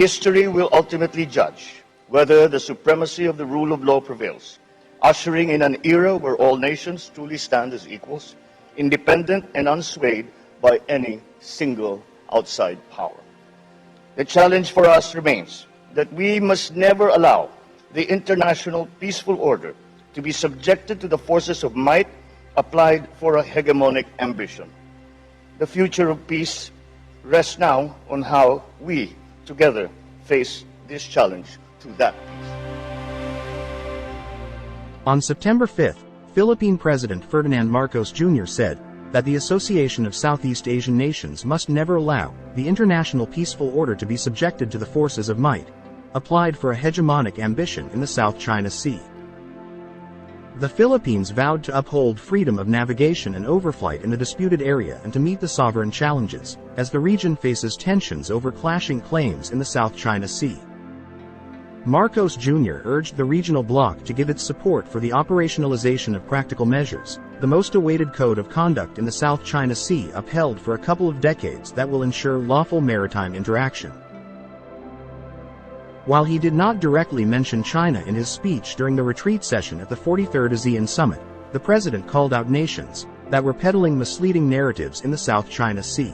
History will ultimately judge whether the supremacy of the rule of law prevails, ushering in an era where all nations truly stand as equals, independent and unswayed by any single outside power. The challenge for us remains that we must never allow the international peaceful order to be subjected to the forces of might applied for a hegemonic ambition. The future of peace rests now on how we together face this challenge to that peace. On September 5th, Philippine President Ferdinand Marcos Jr. said that the Association of Southeast Asian Nations must never allow the international peaceful order to be subjected to the forces of might applied for a hegemonic ambition in the South China Sea. The Philippines vowed to uphold freedom of navigation and overflight in the disputed area and to meet the sovereign challenges, as the region faces tensions over clashing claims in the South China Sea. Marcos Jr. urged the regional bloc to give its support for the operationalization of practical measures, the most awaited code of conduct in the South China Sea upheld for a couple of decades that will ensure lawful maritime interaction. While he did not directly mention China in his speech during the retreat session at the 43rd ASEAN Summit, the president called out nations that were peddling misleading narratives in the South China Sea.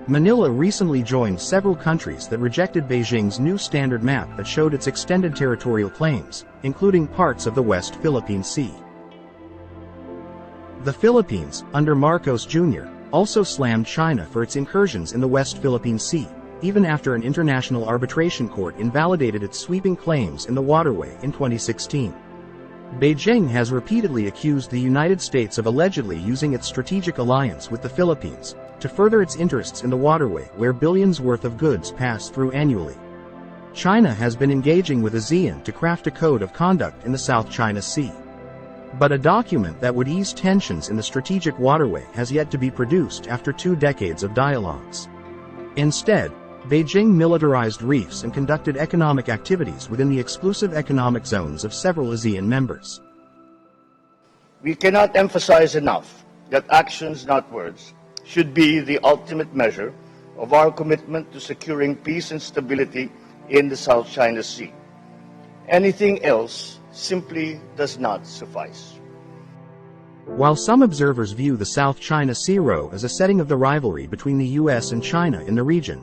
Manila recently joined several countries that rejected Beijing's new standard map that showed its extended territorial claims, including parts of the West Philippine Sea. The Philippines, under Marcos Jr., also slammed China for its incursions in the West Philippine Sea, even after an international arbitration court invalidated its sweeping claims in the waterway in 2016. Beijing has repeatedly accused the United States of allegedly using its strategic alliance with the Philippines to further its interests in the waterway where billions worth of goods pass through annually. China has been engaging with ASEAN to craft a code of conduct in the South China Sea. But a document that would ease tensions in the strategic waterway has yet to be produced after 2 decades of dialogues. Instead, Beijing militarized reefs and conducted economic activities within the exclusive economic zones of several ASEAN members. We cannot emphasize enough that actions, not words, should be the ultimate measure of our commitment to securing peace and stability in the South China Sea. Anything else simply does not suffice. While some observers view the South China Sea row as a setting of the rivalry between the US and China in the region,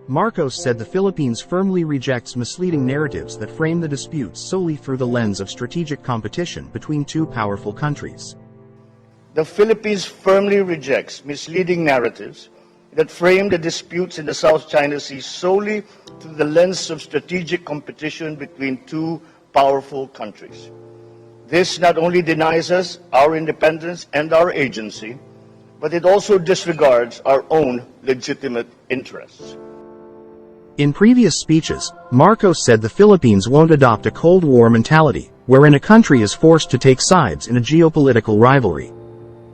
Marcos said the Philippines firmly rejects misleading narratives that frame the disputes solely through the lens of strategic competition between two powerful countries. The Philippines firmly rejects misleading narratives that frame the disputes in the South China Sea solely through the lens of strategic competition between two powerful countries. This not only denies us our independence and our agency, but it also disregards our own legitimate interests. In previous speeches, Marcos said the Philippines won't adopt a Cold War mentality, wherein a country is forced to take sides in a geopolitical rivalry.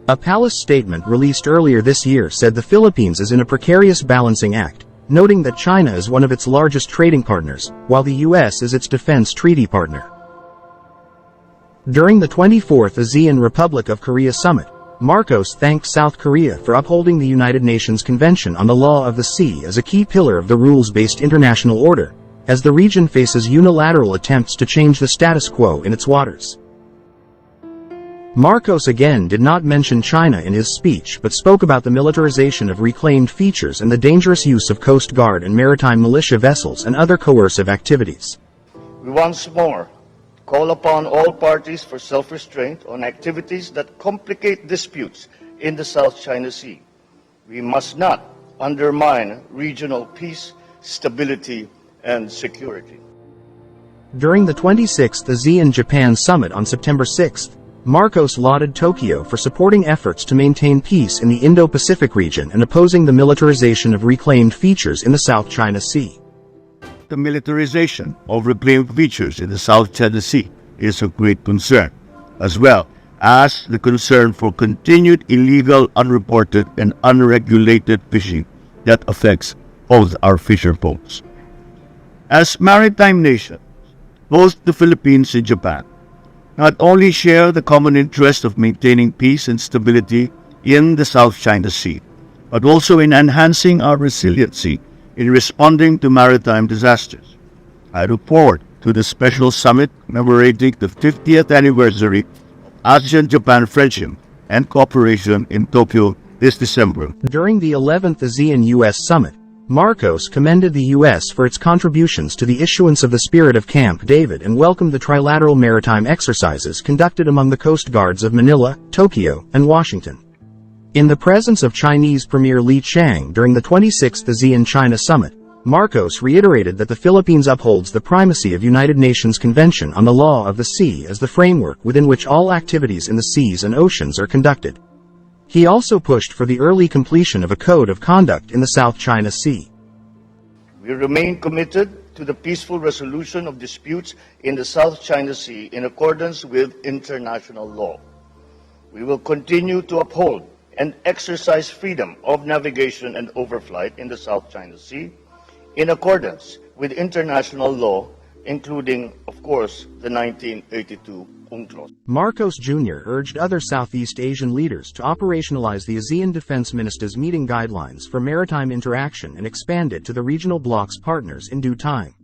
A palace statement released earlier this year said the Philippines is in a precarious balancing act, noting that China is one of its largest trading partners, while the US is its defense treaty partner. During the 24th ASEAN Republic of Korea Summit, Marcos thanked South Korea for upholding the United Nations Convention on the Law of the Sea as a key pillar of the rules-based international order, as the region faces unilateral attempts to change the status quo in its waters. Marcos again did not mention China in his speech but spoke about the militarization of reclaimed features and the dangerous use of Coast Guard and maritime militia vessels and other coercive activities. We once more call upon all parties for self-restraint on activities that complicate disputes in the South China Sea. We must not undermine regional peace, stability, and security. During the 26th ASEAN-Japan Summit on September 6, Marcos lauded Tokyo for supporting efforts to maintain peace in the Indo-Pacific region and opposing the militarization of reclaimed features in the South China Sea. The militarization of reclaimed features in the South China Sea is of great concern, as well as the concern for continued illegal, unreported, and unregulated fishing that affects both our fisher folks. As maritime nations, both the Philippines and Japan not only share the common interest of maintaining peace and stability in the South China Sea, but also in enhancing our resiliency in responding to maritime disasters. I look forward to the special summit commemorating the 50th anniversary of ASEAN-Japan friendship and cooperation in Tokyo this December. During the 11th ASEAN-US Summit, Marcos commended the U.S. for its contributions to the issuance of the Spirit of Camp David and welcomed the trilateral maritime exercises conducted among the Coast Guards of Manila, Tokyo, and Washington. In the presence of Chinese Premier Li Qiang during the 26th ASEAN-China Summit, Marcos reiterated that the Philippines upholds the primacy of United Nations Convention on the Law of the Sea as the framework within which all activities in the seas and oceans are conducted. He also pushed for the early completion of a code of conduct in the South China Sea. We remain committed to the peaceful resolution of disputes in the South China Sea in accordance with international law. We will continue to uphold and exercise freedom of navigation and overflight in the South China Sea in accordance with international law, including, of course, the 1982 UNCLOS. Marcos Jr. urged other Southeast Asian leaders to operationalize the ASEAN Defense Ministers' meeting guidelines for maritime interaction and expand it to the regional bloc's partners in due time.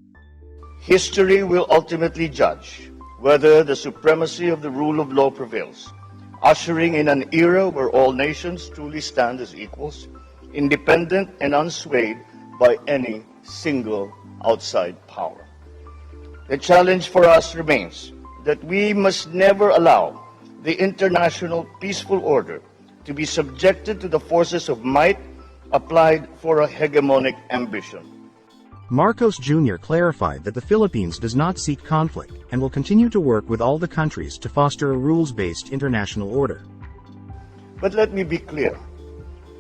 History will ultimately judge whether the supremacy of the rule of law prevails, ushering in an era where all nations truly stand as equals, independent and unswayed by any single outside power. The challenge for us remains that we must never allow the international peaceful order to be subjected to the forces of might applied for a hegemonic ambition. Marcos Jr. clarified that the Philippines does not seek conflict and will continue to work with all the countries to foster a rules-based international order. But let me be clear,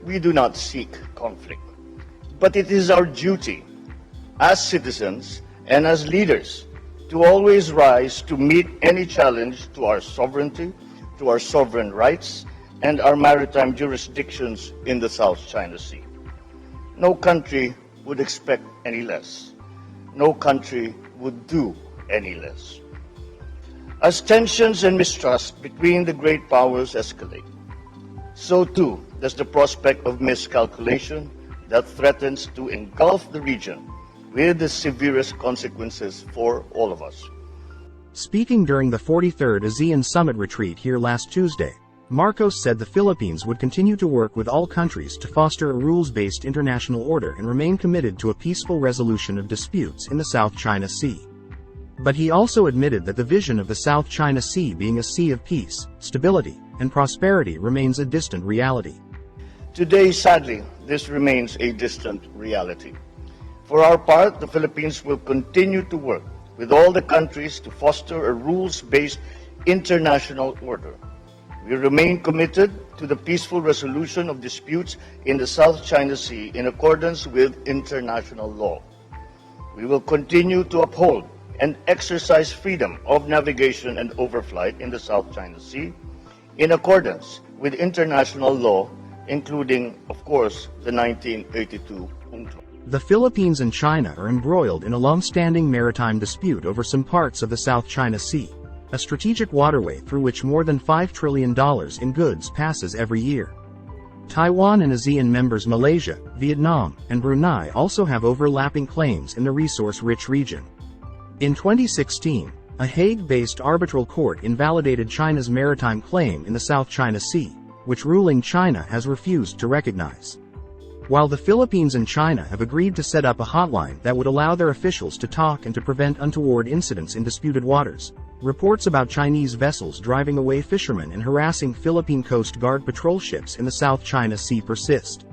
we do not seek conflict. But it is our duty as citizens and as leaders to always rise to meet any challenge to our sovereignty, to our sovereign rights, and our maritime jurisdictions in the South China Sea. No country would expect any less. No country would do any less. As tensions and mistrust between the great powers escalate, so too does the prospect of miscalculation that threatens to engulf the region with the severest consequences for all of us. Speaking during the 43rd ASEAN Summit retreat here last Tuesday, Marcos said the Philippines would continue to work with all countries to foster a rules-based international order and remain committed to a peaceful resolution of disputes in the South China Sea. But he also admitted that the vision of the South China Sea being a sea of peace, stability, and prosperity remains a distant reality. Today, sadly, this remains a distant reality. For our part, the Philippines will continue to work with all the countries to foster a rules-based international order. We remain committed to the peaceful resolution of disputes in the South China Sea in accordance with international law. We will continue to uphold and exercise freedom of navigation and overflight in the South China Sea in accordance with international law, including, of course, the 1982 UNCLOS. The Philippines and China are embroiled in a long-standing maritime dispute over some parts of the South China Sea, a strategic waterway through which more than $5 trillion in goods passes every year. Taiwan and ASEAN members Malaysia, Vietnam, and Brunei also have overlapping claims in the resource-rich region. In 2016, a Hague-based arbitral court invalidated China's maritime claim in the South China Sea, which ruling China has refused to recognize. While the Philippines and China have agreed to set up a hotline that would allow their officials to talk and to prevent untoward incidents in disputed waters, reports about Chinese vessels driving away fishermen and harassing Philippine Coast Guard patrol ships in the South China Sea persist.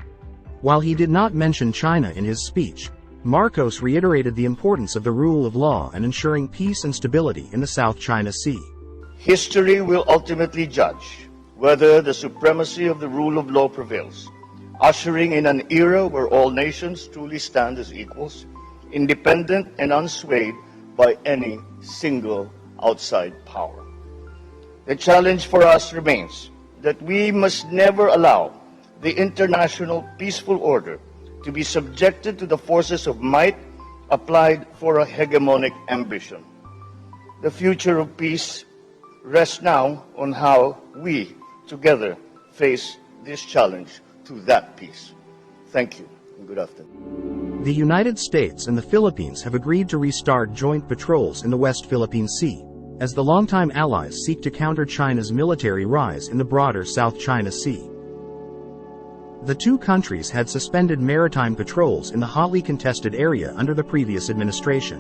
While he did not mention China in his speech, Marcos reiterated the importance of the rule of law and ensuring peace and stability in the South China Sea. History will ultimately judge whether the supremacy of the rule of law prevails, ushering in an era where all nations truly stand as equals, independent and unswayed by any single outside power. The challenge for us remains that we must never allow the international peaceful order to be subjected to the forces of might applied for a hegemonic ambition. The future of peace rests now on how we together face this challenge to that peace. Thank you and good afternoon. The United States and the Philippines have agreed to restart joint patrols in the West Philippine Sea, as the longtime allies seek to counter China's military rise in the broader South China Sea. The two countries had suspended maritime patrols in the hotly contested area under the previous administration.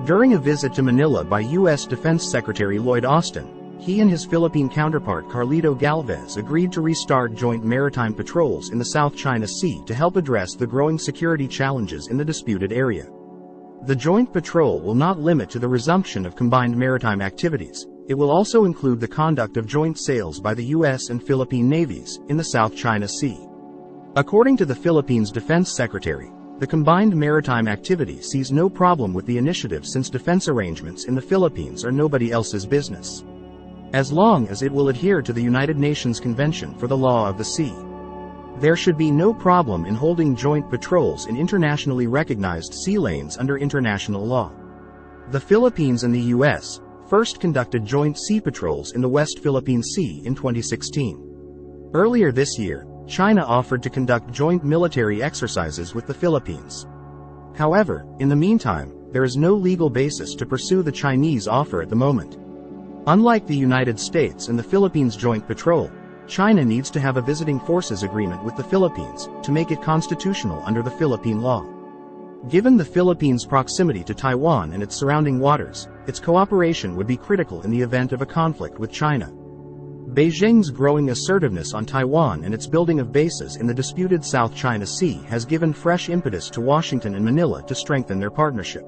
During a visit to Manila by U.S. Defense Secretary Lloyd Austin, he and his Philippine counterpart Carlito Galvez agreed to restart joint maritime patrols in the South China Sea to help address the growing security challenges in the disputed area. The joint patrol will not limit to the resumption of combined maritime activities. It will also include the conduct of joint sails by the U.S. and Philippine navies in the South China Sea. According to the Philippines Defense Secretary, the combined maritime activity sees no problem with the initiative since defense arrangements in the Philippines are nobody else's business, as long as it will adhere to the United Nations Convention for the Law of the Sea. There should be no problem in holding joint patrols in internationally recognized sea lanes under international law. The Philippines and the U.S. first conducted joint sea patrols in the West Philippine Sea in 2016. Earlier this year, China offered to conduct joint military exercises with the Philippines. However, in the meantime, there is no legal basis to pursue the Chinese offer at the moment. Unlike the United States and the Philippines joint patrol, China needs to have a visiting forces agreement with the Philippines to make it constitutional under the Philippine law. Given the Philippines' proximity to Taiwan and its surrounding waters, its cooperation would be critical in the event of a conflict with China. Beijing's growing assertiveness on Taiwan and its building of bases in the disputed South China Sea has given fresh impetus to Washington and Manila to strengthen their partnership.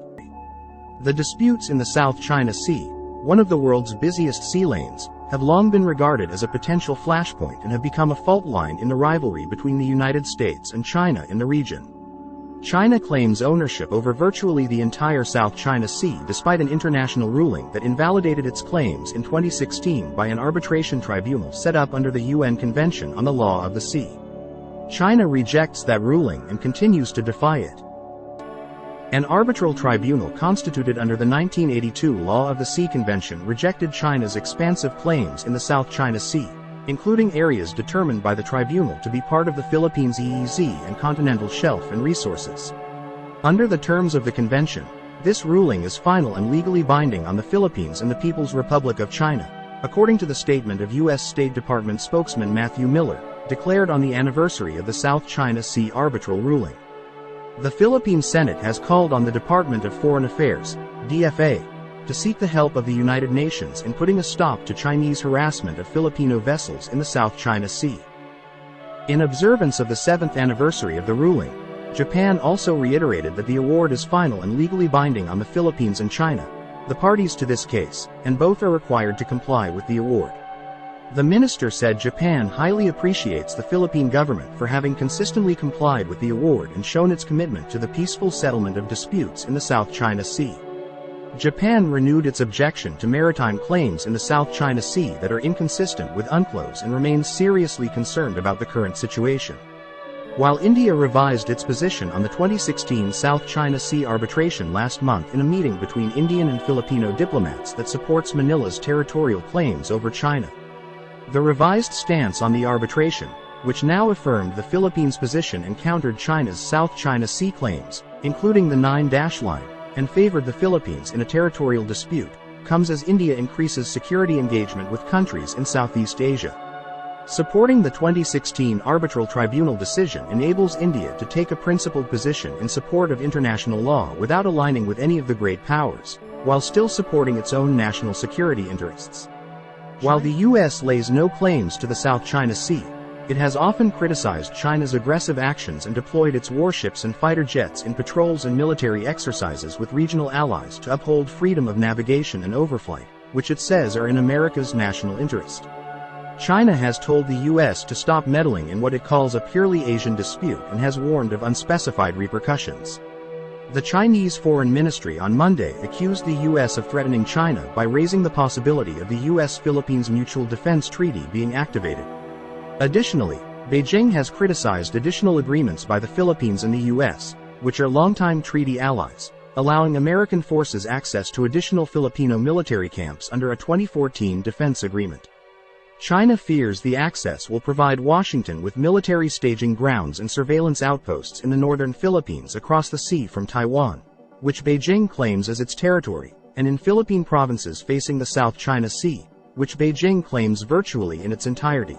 The disputes in the South China Sea, one of the world's busiest sea lanes, have long been regarded as a potential flashpoint and have become a fault line in the rivalry between the United States and China in the region. China claims ownership over virtually the entire South China Sea despite an international ruling that invalidated its claims in 2016 by an arbitration tribunal set up under the UN Convention on the Law of the Sea. China rejects that ruling and continues to defy it. An arbitral tribunal constituted under the 1982 Law of the Sea Convention rejected China's expansive claims in the South China Sea, including areas determined by the tribunal to be part of the Philippines' EEZ and continental shelf and resources. Under the terms of the convention, this ruling is final and legally binding on the Philippines and the People's Republic of China, according to the statement of U.S. State Department spokesman Matthew Miller, declared on the anniversary of the South China Sea arbitral ruling. The Philippine Senate has called on the Department of Foreign Affairs, DFA, to seek the help of the United Nations in putting a stop to Chinese harassment of Filipino vessels in the South China Sea. In observance of the 7th anniversary of the ruling, Japan also reiterated that the award is final and legally binding on the Philippines and China, the parties to this case, and both are required to comply with the award. The minister said Japan highly appreciates the Philippine government for having consistently complied with the award and shown its commitment to the peaceful settlement of disputes in the South China Sea. Japan renewed its objection to maritime claims in the South China Sea that are inconsistent with UNCLOS and remains seriously concerned about the current situation. While India revised its position on the 2016 South China Sea arbitration last month in a meeting between Indian and Filipino diplomats that supports Manila's territorial claims over China. The revised stance on the arbitration, which now affirmed the Philippines' position and countered China's South China Sea claims, including the 9-dash line, and favored the Philippines in a territorial dispute, comes as India increases security engagement with countries in Southeast Asia. Supporting the 2016 arbitral tribunal decision enables India to take a principled position in support of international law without aligning with any of the great powers, while still supporting its own national security interests. While the U.S. lays no claims to the South China Sea, it has often criticized China's aggressive actions and deployed its warships and fighter jets in patrols and military exercises with regional allies to uphold freedom of navigation and overflight, which it says are in America's national interest. China has told the U.S. to stop meddling in what it calls a purely Asian dispute and has warned of unspecified repercussions. The Chinese Foreign Ministry on Monday accused the U.S. of threatening China by raising the possibility of the U.S.-Philippines Mutual Defense Treaty being activated. Additionally, Beijing has criticized additional agreements by the Philippines and the U.S., which are longtime treaty allies, allowing American forces access to additional Filipino military camps under a 2014 defense agreement. China fears the access will provide Washington with military staging grounds and surveillance outposts in the northern Philippines across the sea from Taiwan, which Beijing claims as its territory, and in Philippine provinces facing the South China Sea, which Beijing claims virtually in its entirety.